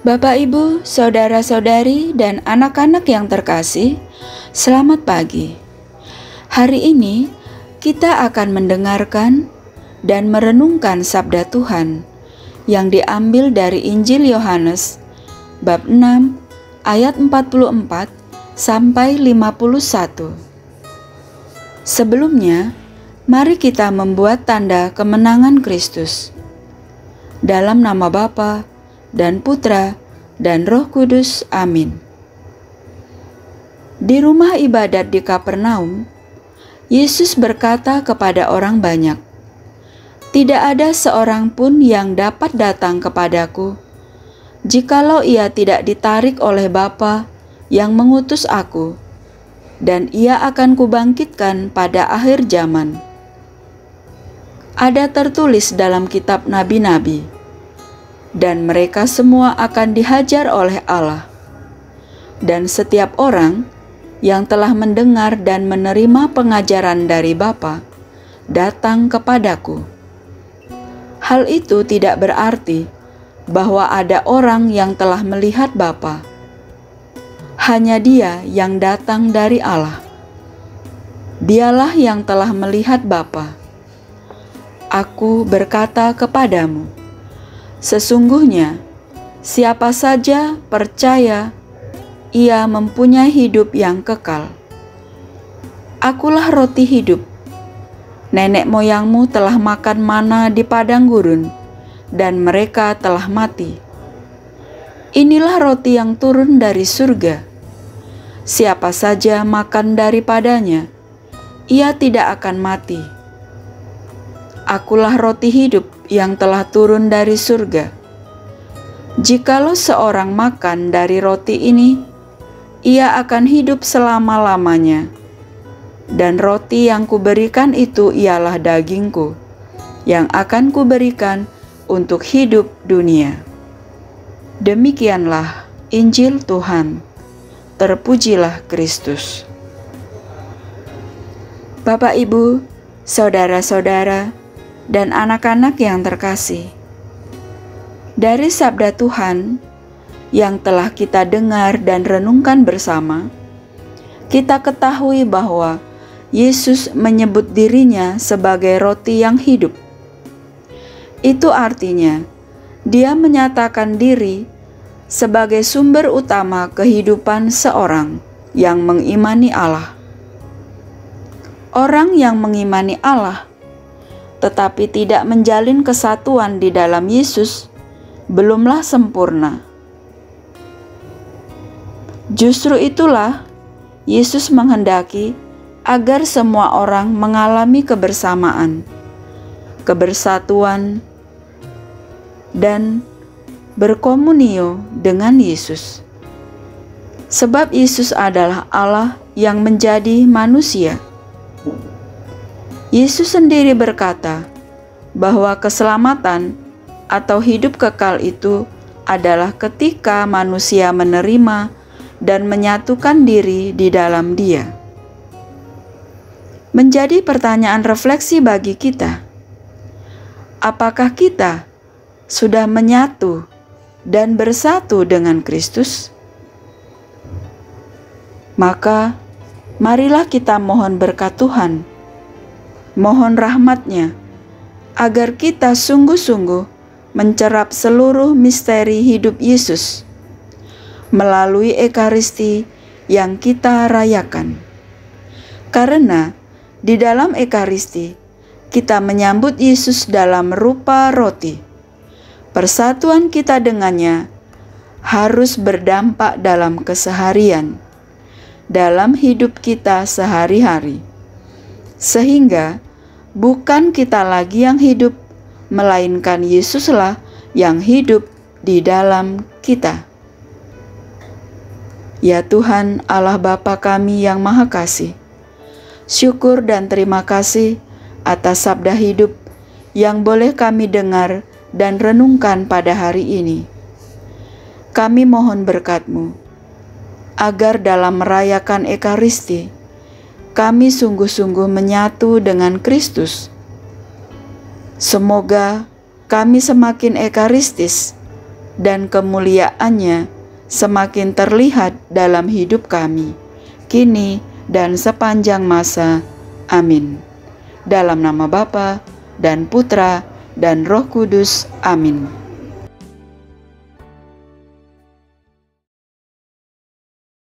Bapak, Ibu, saudara-saudari, dan anak-anak yang terkasih, selamat pagi. Hari ini kita akan mendengarkan dan merenungkan sabda Tuhan yang diambil dari Injil Yohanes bab 6 ayat 44 sampai 51. Sebelumnya, mari kita membuat tanda kemenangan Kristus. Dalam nama Bapa dan Putra dan Roh Kudus. Amin. Di rumah ibadat di Kapernaum, Yesus berkata kepada orang banyak, "Tidak ada seorang pun yang dapat datang kepadaku, jikalau ia tidak ditarik oleh Bapa yang mengutus aku, dan ia akan kubangkitkan pada akhir zaman." Ada tertulis dalam kitab nabi-nabi, dan mereka semua akan dihajar oleh Allah. Dan setiap orang yang telah mendengar dan menerima pengajaran dari Bapa datang kepadaku. Hal itu tidak berarti bahwa ada orang yang telah melihat Bapa. Hanya Dia yang datang dari Allah. Dialah yang telah melihat Bapa. Aku berkata kepadamu, sesungguhnya, siapa saja percaya, ia mempunyai hidup yang kekal. Akulah roti hidup. Nenek moyangmu telah makan mana di padang gurun, dan mereka telah mati. Inilah roti yang turun dari surga. Siapa saja makan daripadanya, ia tidak akan mati. Akulah roti hidup yang telah turun dari surga. Jikalau seorang makan dari roti ini, ia akan hidup selama-lamanya. Dan roti yang kuberikan itu ialah dagingku, yang akan kuberikan untuk hidup dunia. Demikianlah Injil Tuhan. Terpujilah Kristus. Bapak, Ibu, saudara-saudara, dan anak-anak yang terkasih, dari sabda Tuhan yang telah kita dengar dan renungkan bersama, kita ketahui bahwa Yesus menyebut dirinya sebagai roti yang hidup. Itu artinya Dia menyatakan diri sebagai sumber utama kehidupan seorang yang mengimani Allah. Orang yang mengimani Allah tetapi tidak menjalin kesatuan di dalam Yesus, belumlah sempurna. Justru itulah Yesus menghendaki agar semua orang mengalami kebersamaan, kebersatuan, dan berkomunio dengan Yesus. Sebab Yesus adalah Allah yang menjadi manusia. Yesus sendiri berkata bahwa keselamatan atau hidup kekal itu adalah ketika manusia menerima dan menyatukan diri di dalam Dia. Menjadi pertanyaan refleksi bagi kita, apakah kita sudah menyatu dan bersatu dengan Kristus? Maka marilah kita mohon berkat Tuhan, mohon rahmat-Nya, agar kita sungguh-sungguh mencerap seluruh misteri hidup Yesus melalui Ekaristi yang kita rayakan. Karena di dalam Ekaristi kita menyambut Yesus dalam rupa roti. Persatuan kita dengannya harus berdampak dalam keseharian, dalam hidup kita sehari-hari, sehingga bukan kita lagi yang hidup, melainkan Yesuslah yang hidup di dalam kita. Ya Tuhan Allah Bapa kami yang Maha Kasih, syukur dan terima kasih atas sabda hidup yang boleh kami dengar dan renungkan pada hari ini. Kami mohon berkat-Mu, agar dalam merayakan Ekaristi, kami sungguh-sungguh menyatu dengan Kristus. Semoga kami semakin ekaristis dan kemuliaannya semakin terlihat dalam hidup kami, kini dan sepanjang masa. Amin. Dalam nama Bapa dan Putra dan Roh Kudus. Amin.